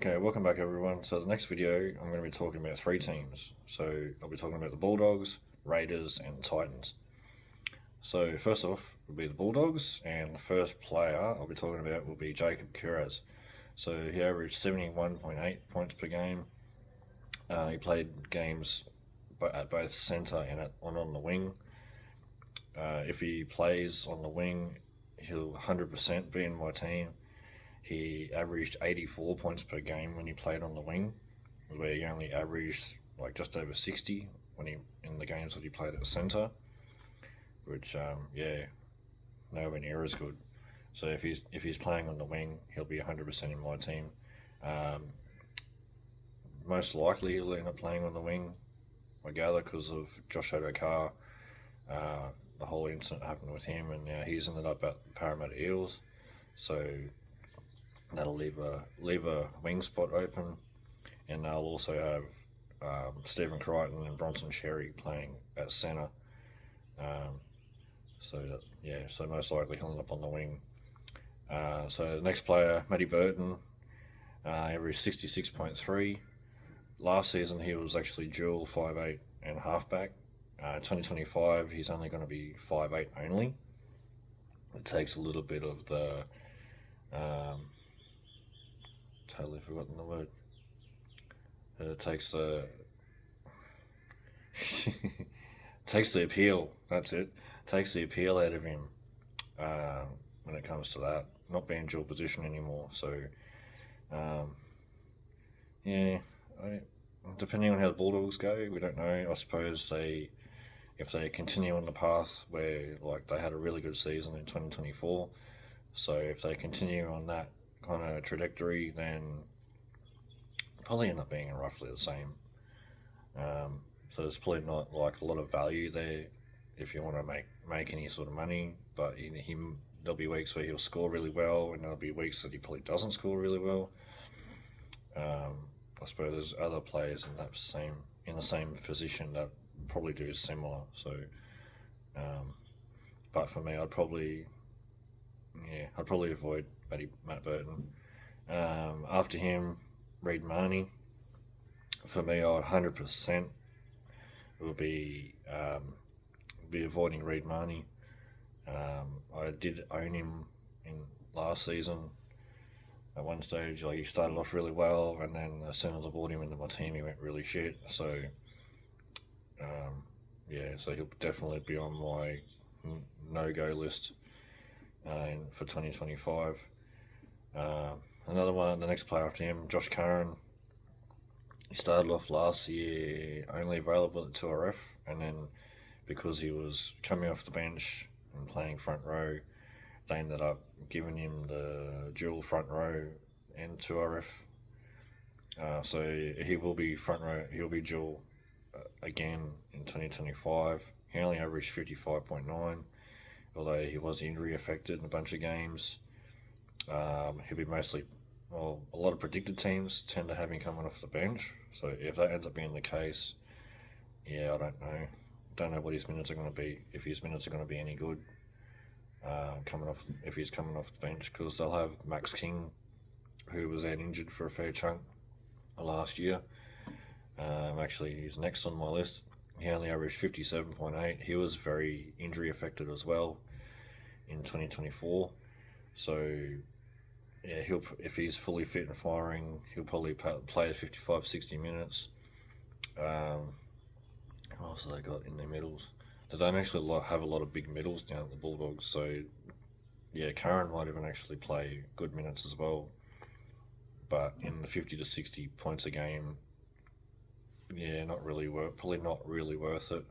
Okay, welcome back everyone. So the next video, I'm going to be talking about three teams. So I'll be talking about the Bulldogs, Raiders and Titans. So first off will be the Bulldogs, and the first player I'll be talking about will be Jacob Kiraz. So he averaged 71.8 points per game. He played games at both centre and on the wing. If he plays on the wing, he'll 100% be in my team. He averaged 84 points per game when he played on the wing, where he only averaged like just over 60 when he in the games that he played at centre, which nowhere near as good. So if he's playing on the wing, he'll be 100% in my team. Um, Most likely he'll end up playing on the wing, I gather, because of Josh Adokar. The whole incident happened with him, and now he's ended up at Parramatta Eels. So that'll leave a wing spot open, and they'll also have Stephen Crichton and Bronson Xerri playing at centre. So most likely he'll end up on the wing. So the next player, Matty Burton, averaged 66.3. Last season he was actually dual 5'8" and halfback. 2025 he's only going to be 5'8" only. It takes a little bit of the totally forgotten the word. It takes the takes the appeal. That's it. Takes the appeal out of him when it comes to that, not being dual position anymore. So, depending on how the Bulldogs go, we don't know. I suppose if they continue on the path where like they had a really good season in 2024, so if they continue on that kind of trajectory, then probably end up being roughly the same. So there's probably not like a lot of value there if you want to make any sort of money. But there'll be weeks where he'll score really well, and there'll be weeks that he probably doesn't score really well. I suppose there's other players in the same position that probably do similar. So, but for me, I'd probably avoid Matt Burton. After him, Reid Marnie. For me, I 100% will be avoiding Reid Marnie. I did own him in last season. At one stage, like he started off really well, and then as soon as I brought him into my team, he went really shit. So, so he'll definitely be on my no-go list for 2025. Another one, the next player after him, Josh Curran. He started off last year only available at 2RF, and then because he was coming off the bench and playing front row, they ended up giving him the dual front row and 2RF. So he will be front row. He'll be dual again in 2025. He only averaged 55.9, although he was injury affected in a bunch of games. He'll be mostly, a lot of predicted teams tend to have him coming off the bench. So if that ends up being the case, I don't know. Don't know what his minutes are going to be. If his minutes are going to be any good, if he's coming off the bench, because they'll have Max King, who was out injured for a fair chunk last year. Actually, he's next on my list. He only averaged 57.8. He was very injury affected as well in 2024. So if he's fully fit and firing, he'll probably play 55-60 minutes. What else have they got in their middles? They don't actually have a lot of big middles down at the Bulldogs, so Curran might even actually play good minutes as well. But in the 50 to 60 points a game, probably not really worth it.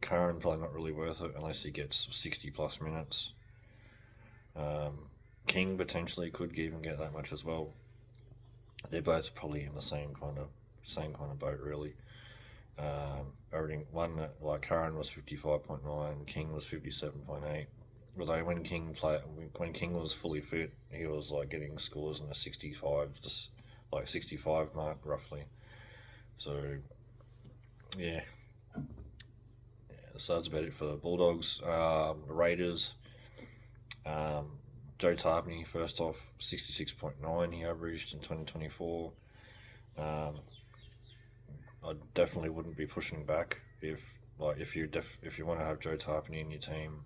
Curran probably not really worth it unless he gets 60 plus minutes. King potentially could even get that much as well. They're both probably in the same kind of boat, really. Everything one like Curran was 55.9, King was 57.8. Although when King was fully fit, he was like getting scores in the 65 mark roughly. So so that's about it for the Bulldogs. The Raiders. Joe Tarpany, first off, 66.9 he averaged in 2024. I definitely wouldn't be pushing back if you want to have Joe Tarpany in your team.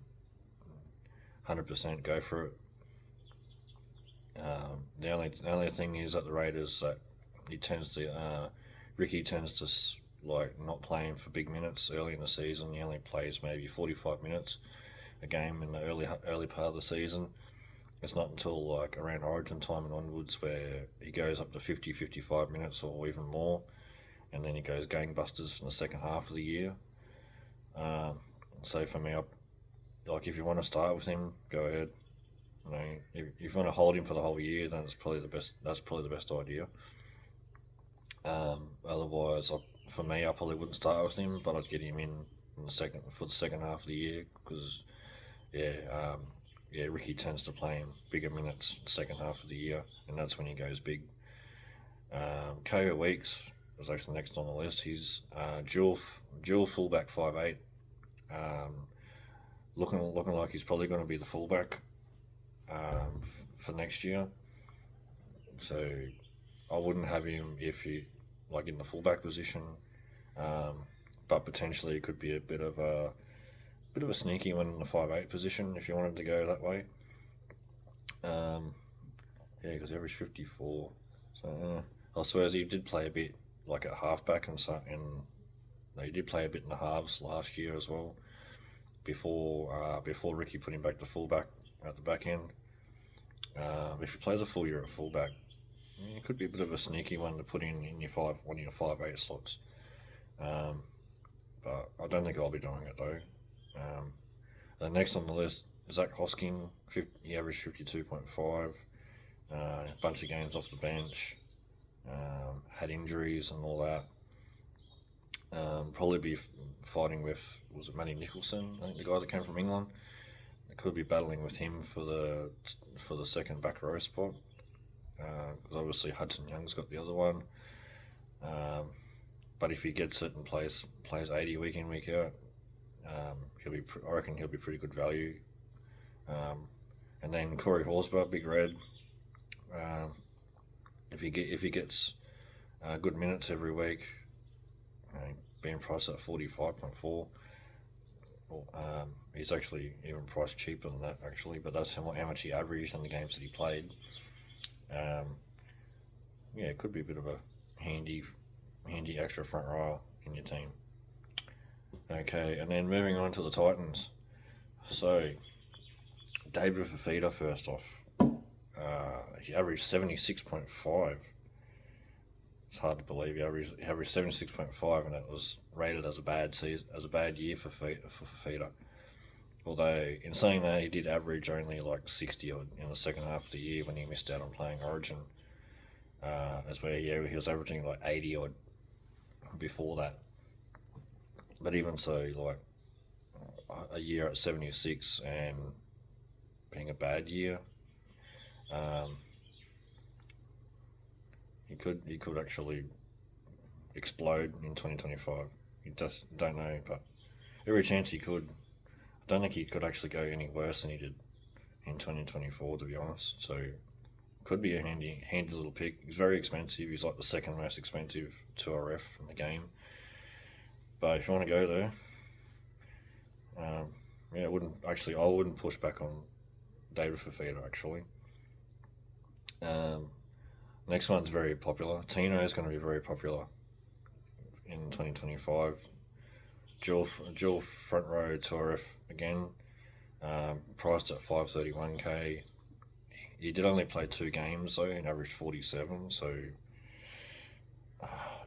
100% go for it. The only thing is at the Raiders that Ricky tends to not play him for big minutes early in the season. He only plays maybe 45 minutes a game in the early part of the season. It's not until like around Origin time and onwards where he goes up to 50, 55 minutes or even more, and then he goes gangbusters in the second half of the year. So for me, if you want to start with him, go ahead. If you want to hold him for the whole year, then that's probably the best idea. Otherwise, for me, I probably wouldn't start with him, but I'd get him in the second half of the year because Ricky tends to play him bigger minutes second half of the year, and that's when he goes big. KO Weeks was actually next on the list. He's dual fullback 5'8". Looking like he's probably going to be the fullback for next year. So I wouldn't have him if he in the fullback position, but potentially it could be a bit of a sneaky one in the 5'8" position if you wanted to go that way. Because he averaged 54. So I suppose he did play a bit at halfback and he did play a bit in the halves last year as well. Before Ricky put him back to fullback at the back end. If he plays a full year at fullback, it could be a bit of a sneaky one to put in one of your 5'8" slots. But I don't think I'll be doing it though. The next on the list, Zach Hosking. He averaged 52.5. A bunch of games off the bench. Had injuries and all that. Probably be fighting with, was it Matty Nicholson? I think the guy that came from England. They could be battling with him for the second back row spot. Because obviously Hudson Young's got the other one. But if he gets it and plays 80 week in, week out, I reckon he'll be pretty good value. And then Corey Horsburgh, Big Red. If he gets good minutes every week, being priced at 45.4. He's actually even priced cheaper than that actually, but that's how much he averaged in the games that he played. It could be a bit of a handy extra front row in your team. Okay, and then moving on to the Titans. So, David Fafita first off. He averaged 76.5. It's hard to believe he averaged 76.5, and that was rated as a bad year for Fafita. Although, in saying that, he did average only 60 odd in the second half of the year when he missed out on playing Origin. That's where he was averaging 80 odd before that. But even so, a year at 76 and being a bad year, he could actually explode in 2025. You just don't know, but every chance he could. I don't think he could actually go any worse than he did in 2024, to be honest. So could be a handy little pick. He's very expensive. He's the second most expensive 2RF in the game. But if you want to go there, I wouldn't push back on David Fafita actually. Next one's very popular. Tino is going to be very popular in 2025. Dual front row 2RF again, priced at 531k. He did only play 2 games though and averaged 47. So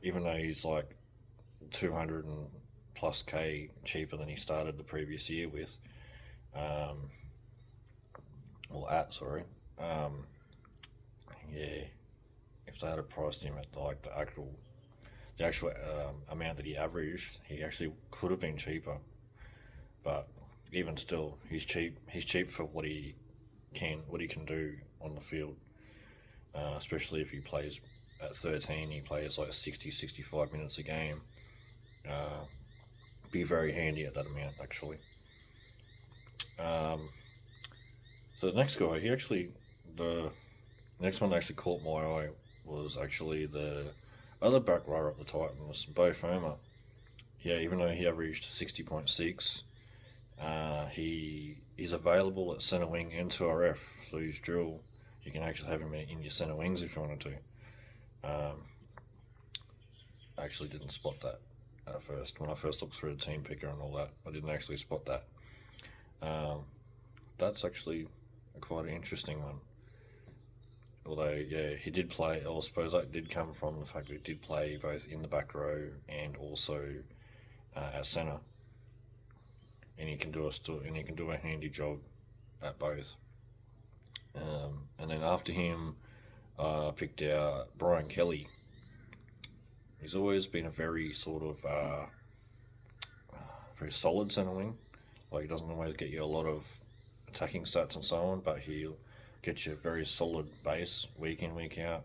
even though he's 200 and plus k cheaper than he started the previous year with, if they had priced him at the actual amount that he averaged, he actually could have been cheaper. But even still, he's cheap. He's cheap for what he can do on the field. Especially if he plays at 13, he plays 60, 65 minutes a game. Be very handy at that amount actually. So the next guy, the next one that actually caught my eye was actually the other back rower at the Titans, Bo Firma. Yeah, even though he averaged 60.6, he is available at centre wing and 2RF, so he's dual. You can actually have him in your centre wings if you wanted to. I actually didn't spot that at first. When I first looked through the team picker and all that, I didn't actually spot that. That's actually quite an interesting one. Although, yeah, he did play. I suppose that did come from the fact that he did play both in the back row and also at centre, and he can do a handy job at both. And then after him, I picked out Brian Kelly. He's always been a very sort of very solid centre wing. Like, he doesn't always get you a lot of attacking stats and so on, but he'll get you a very solid base week in, week out.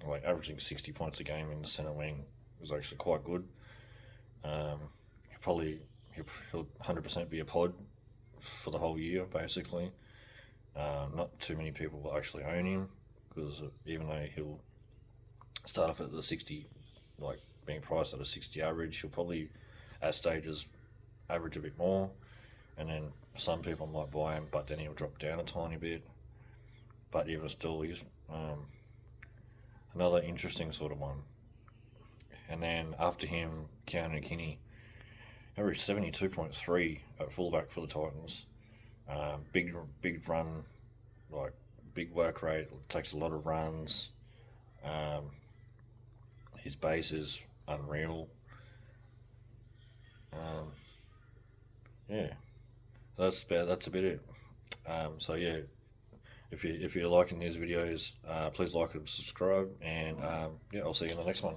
Like, averaging 60 points a game in the centre wing was actually quite good. He'll 100% be a pod for the whole year, basically. Not too many people will actually own him, because even though he'll start off at the 60, like being priced at a 60 average, he'll probably at stages average a bit more, and then some people might buy him, but then he'll drop down a tiny bit. But even still, he's another interesting sort of one. And then after him, Keanu Kinney averaged 72.3 at fullback for the Titans. Big run, like big work rate, takes a lot of runs. His base is unreal. Yeah, that's a bit it. So yeah, if you're liking these videos, please like and subscribe, and yeah, I'll see you in the next one.